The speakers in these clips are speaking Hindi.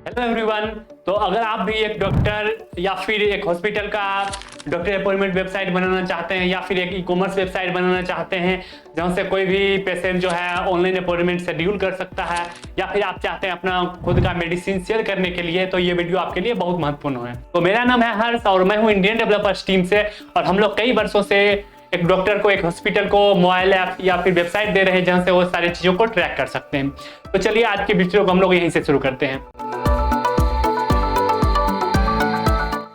Hello everyone. तो अगर आप भी एक डॉक्टर या फिर एक हॉस्पिटल का डॉक्टर अपॉइंटमेंट वेबसाइट बनाना चाहते हैं या फिर एक ई कॉमर्स वेबसाइट बनाना चाहते हैं जहां से कोई भी पेशेंट जो है ऑनलाइन अपॉइंटमेंट शेड्यूल कर सकता है, या फिर आप चाहते हैं अपना खुद का मेडिसिन शेयर करने के लिए, तो ये वीडियो आपके लिए बहुत महत्वपूर्ण है। तो मेरा नाम है हर्ष और मैं हूँ इंडियन डेवलपर्स टीम से, और हम लोग कई वर्षों से एक डॉक्टर को, एक हॉस्पिटल को मोबाइल ऐप या फिर वेबसाइट दे रहे हैं जहां से वो सारी चीजों को ट्रैक कर सकते हैं। तो चलिए आज के वीडियो को हम लोग यहीं से शुरू करते हैं।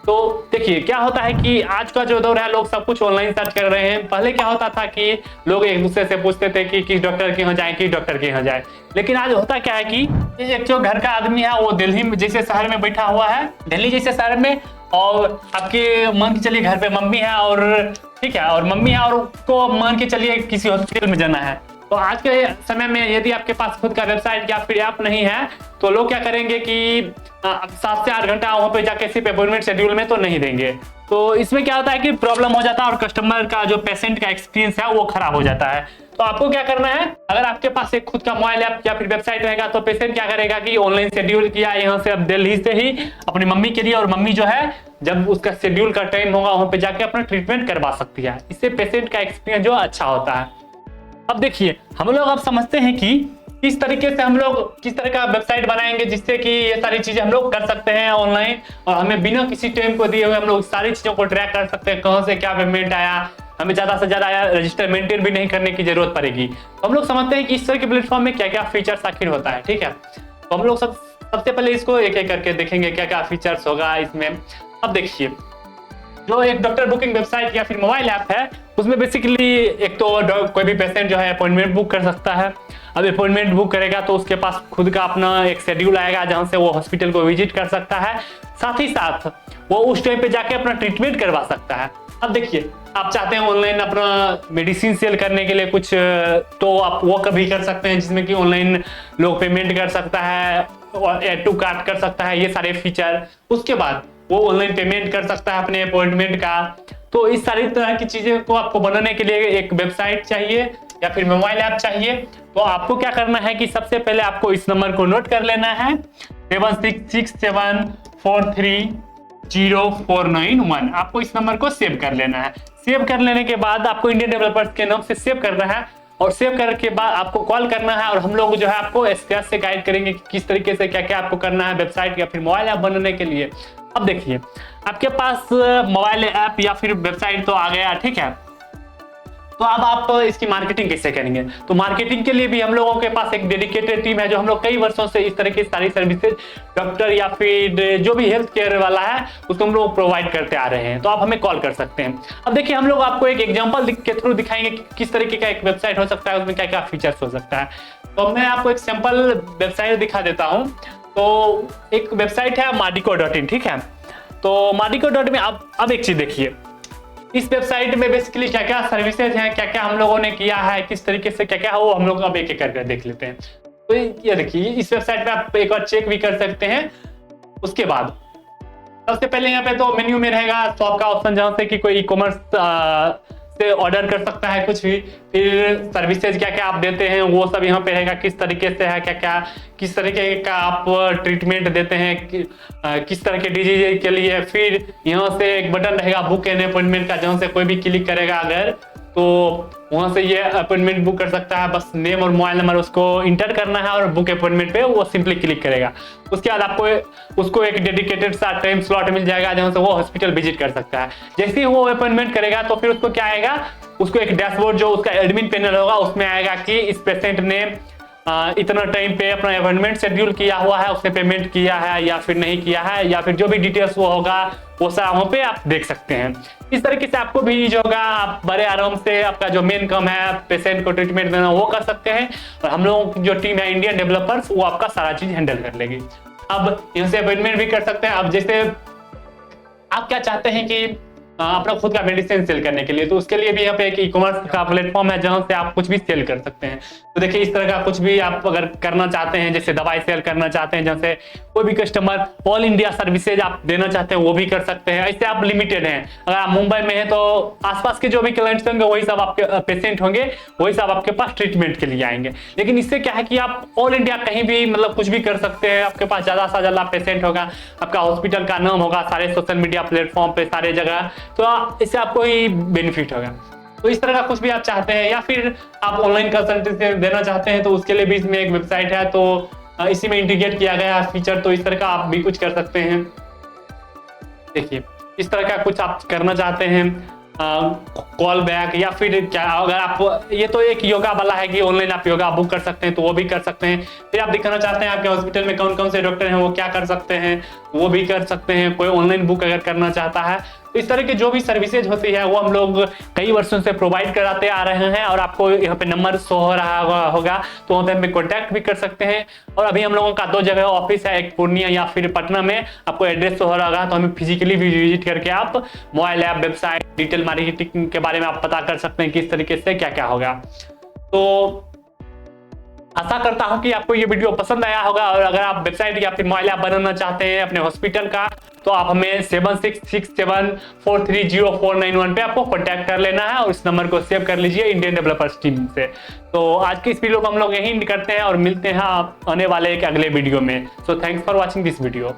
तो देखिए क्या होता है कि आज का जो दौर है लोग सब कुछ ऑनलाइन सर्च कर रहे हैं। पहले क्या होता था कि लोग एक दूसरे से पूछते थे कि किस डॉक्टर के यहाँ जाए, किस डॉक्टर के यहाँ जाए। लेकिन आज होता क्या है कि एक जो घर का आदमी है वो दिल्ली में जैसे शहर में बैठा हुआ है, दिल्ली जैसे शहर में, और आपके मान के चलिए घर पे मम्मी है और ठीक है, और मम्मी है और उसको मान के चलिए किसी हॉस्पिटल में जाना है। तो आज के समय में यदि आपके पास खुद का वेबसाइट या फिर ऐप नहीं है तो लोग क्या करेंगे कि 7 से 8 घंटा वहां पे जाके सिर्फ अपॉइंटमेंट शेड्यूल में तो नहीं देंगे। तो इसमें क्या होता है कि प्रॉब्लम हो जाता है और कस्टमर का जो पेशेंट का एक्सपीरियंस है वो खराब हो जाता है। तो आपको क्या करना है, अगर आपके पास एक खुद का मोबाइल ऐप या फिर वेबसाइट रहेगा तो पेशेंट क्या करेगा कि ऑनलाइन शेड्यूल किया यहाँ से, अब दिल्ली से ही अपनी मम्मी के लिए, और मम्मी जो है जब उसका शेड्यूल का टाइम होगा वहां पे जाके अपना ट्रीटमेंट करवा सकती है। इससे पेशेंट का एक्सपीरियंस जो अच्छा होता है। अब देखिए हम लोग अब समझते हैं कि किस तरीके से हम लोग किस तरह का वेबसाइट बनाएंगे जिससे कि ये सारी चीजें हम लोग कर सकते हैं ऑनलाइन, और हमें बिना किसी टाइम को दिए हुए हम लोग सारी चीजों को ट्रैक कर सकते हैं, कहां से क्या पेमेंट आया, हमें ज्यादा से ज्यादा रजिस्टर मेंटेन भी नहीं करने की जरूरत पड़ेगी। तो हम लोग समझते हैं कि इस तरह के प्लेटफॉर्म में क्या क्या फीचर्स आखिर होता है। ठीक है, तो हम लोग सबसे पहले इसको एक एक करके देखेंगे क्या क्या फीचर्स होगा इसमें। अब देखिए जो एक डॉक्टर बुकिंग वेबसाइट या फिर मोबाइल ऐप है उसमें बेसिकली एक तो कोई भी पेशेंट जो है अपॉइंटमेंट बुक कर सकता है। अब अपॉइंटमेंट बुक करेगा तो उसके पास खुद का अपना एक शेड्यूल आएगा जहां से वो हॉस्पिटल को विजिट कर सकता है, साथ ही साथ वो उस टाइम पे जाके अपना ट्रीटमेंट करवा सकता है। अब देखिए आप चाहते हैं ऑनलाइन अपना मेडिसिन सेल करने के लिए कुछ, तो आप वो कभी कर सकते हैं जिसमें कि ऑनलाइन लोग पेमेंट कर सकता है और एड टू कार्ट कर सकता है, ये सारे फीचर। उसके बाद वो ऑनलाइन पेमेंट कर सकता है अपने अपॉइंटमेंट का। तो इस सारी तरह की चीजें को आपको बनाने के लिए एक वेबसाइट चाहिए या फिर मोबाइल ऐप चाहिए। तो आपको क्या करना है कि सबसे पहले आपको इस नंबर को नोट कर लेना है 7667430491। आपको इस नंबर को सेव कर लेना है। सेव कर लेने के बाद आपको इंडियन डेवलपर्स के नाम से सेव करना है, और सेव करने के बाद आपको कॉल करना है, और हम लोग जो है आपको स्टेप से गाइड करेंगे कि किस तरीके से क्या क्या आपको करना है वेबसाइट या फिर मोबाइल ऐप बनाने के लिए। अब देखिए आपके पास मोबाइल ऐप या फिर वेबसाइट तो आ गया, ठीक है। तो अब आप इसकी मार्केटिंग कैसे करेंगे? तो मार्केटिंग के लिए भी हम लोगों के पास एक डेडिकेटेड टीम है जो हम लोग कई वर्षों से इस तरह की सारी सर्विसेज डॉक्टर या फिर जो भी हेल्थ केयर वाला है उसको हम लोग प्रोवाइड करते आ रहे हैं। तो आप हमें कॉल कर सकते हैं। अब देखिए हम लोग आपको एक एग्जांपल के थ्रू दिखाएंगे कि किस तरीके का एक वेबसाइट हो सकता है, उसमें क्या क्या फीचर्स हो सकता है। तो मैं आपको एक सैंपल वेबसाइट दिखा देता हूँ। तो एक वेबसाइट है Madiko.in, ठीक है। तो Madiko.in में अब एक चीज देखिए, इस वेबसाइट में बेसिकली क्या क्या सर्विसेज हैं, क्या क्या हम लोगों ने किया है, किस तरीके से क्या क्या हो, हम लोग अब एक एक करके देख लेते हैं। तो ये देखिए इस वेबसाइट पे आप एक बार चेक भी कर सकते हैं। उसके बाद सबसे पहले यहाँ पे तो मेन्यू में रहेगा शॉप का ऑप्शन जहां से कि कोई ई कॉमर्स से ऑर्डर कर सकता है कुछ भी। फिर सर्विसेज क्या क्या आप देते हैं वो सब यहाँ पे रहेगा, किस तरीके से है, क्या क्या किस तरीके का आप ट्रीटमेंट देते हैं, किस तरह के डिजीज के लिए। फिर यहाँ से एक बटन रहेगा बुक एन अपॉइंटमेंट का, जहाँ से कोई भी क्लिक करेगा अगर तो वहां से ये अपॉइंटमेंट बुक कर सकता है। बस नेम और मोबाइल नंबर उसको इंटर करना है और बुक अपॉइंटमेंट पे वो सिंपली क्लिक करेगा। उसके बाद आपको उसको एक डेडिकेटेड सा टाइम स्लॉट मिल जाएगा जहां से वो हॉस्पिटल विजिट कर सकता है। जैसे ही वो अपॉइंटमेंट करेगा तो फिर उसको क्या आएगा, उसको एक डैशबोर्ड जो उसका एडमिन पैनल होगा उसमें आएगा कि इस पेशेंट ने इतना टाइम पे अपना अपॉइंटमेंट शेड्यूल किया हुआ है, उसने पेमेंट किया है या फिर नहीं किया है, या फिर जो भी डिटेल्स वो होगा वो सारा वहाँ पे आप देख सकते हैं। इस तरीके से आपको भी जो होगा आप बड़े आराम से आपका जो मेन काम है पेशेंट को ट्रीटमेंट देना वो कर सकते हैं, और हम लोगों की जो टीम है इंडियन डेवलपर्स वो आपका सारा चीज हैंडल कर लेगी। अब यहाँ से अपॉइंटमेंट भी कर सकते हैं। अब जैसे आप क्या चाहते हैं कि अपना खुद का मेडिसिन सेल करने के लिए। तो उसके लिए भी यहाँ पे एक ई-कॉमर्स का प्लेटफॉर्म है जहाँ से आप कुछ भी सेल कर सकते हैं। तो देखिए इस तरह का कुछ भी आप अगर करना चाहते हैं, जैसे दवाई सेल करना चाहते हैं, जैसे कोई भी कस्टमर ऑल इंडिया सर्विसेज आप देना चाहते हैं वो भी कर सकते हैं। ऐसे आप लिमिटेड हैं, अगर आप मुंबई में हैं तो आसपास के जो भी क्लाइंट्स होंगे वही सब आपके पेशेंट होंगे, वही सब आपके पास ट्रीटमेंट के लिए आएंगे। लेकिन इससे क्या है कि आप ऑल इंडिया कहीं भी मतलब कुछ भी कर सकते हैं। आपके पास ज्यादा से ज्यादा पेशेंट होगा, आपका हॉस्पिटल का नाम होगा सारे सोशल मीडिया प्लेटफॉर्म पे, सारे जगह, तो इससे आपको ही बेनिफिट होगा। तो इस तरह का कुछ भी आप चाहते हैं या फिर आप ऑनलाइन कंसल्टेंसी देना चाहते हैं तो उसके लिए भी इसमें एक वेबसाइट है, तो इसी में इंटीग्रेट किया गया है फीचर। तो इस तरह का आप भी कुछ कर सकते हैं। देखिए इस तरह का कुछ आप करना चाहते हैं, कॉल बैक या फिर क्या, अगर आप ये तो एक योगा वाला है कि ऑनलाइन आप योगा बुक कर सकते हैं तो वो भी कर सकते हैं। फिर आप दिखाना चाहते हैं आपके हॉस्पिटल में कौन कौन से डॉक्टर हैं, वो क्या कर सकते हैं, वो भी कर सकते हैं। कोई ऑनलाइन बुक अगर करना चाहता है तो इस तरह की जो भी सर्विसेज होती है वो हम लोग कई वर्षों से प्रोवाइड कराते आ रहे हैं। और आपको यहाँ पे नंबर शो हो रहा होगा तो वहाँ पे हमें कॉन्टैक्ट भी कर सकते हैं। और अभी हम लोगों का 2 जगह ऑफिस है, एक पूर्णिया या फिर पटना में, आपको एड्रेस शो हो रहा होगा तो हमें फिजिकली भी विजिट करके आप mobile app, website, digital marketing के बारे में आप पता कर सकते हैं किस तरीके से क्या क्या होगा। तो आशा करता हूं कि आपको ये वीडियो पसंद आया होगा। और अगर आप वेबसाइट या फिर मोबाइल ऐप बनाना चाहते हैं अपने हॉस्पिटल का तो आप हमें 7667430491 पे आपको कॉन्टैक्ट कर लेना है और इस नंबर को सेव कर लीजिए इंडियन डेवलपर्स टीम से। तो आज की इस वीडियो को हम लोग यहीं करते हैं और मिलते हैं आने वाले एक अगले वीडियो में। So thanks for watching this video.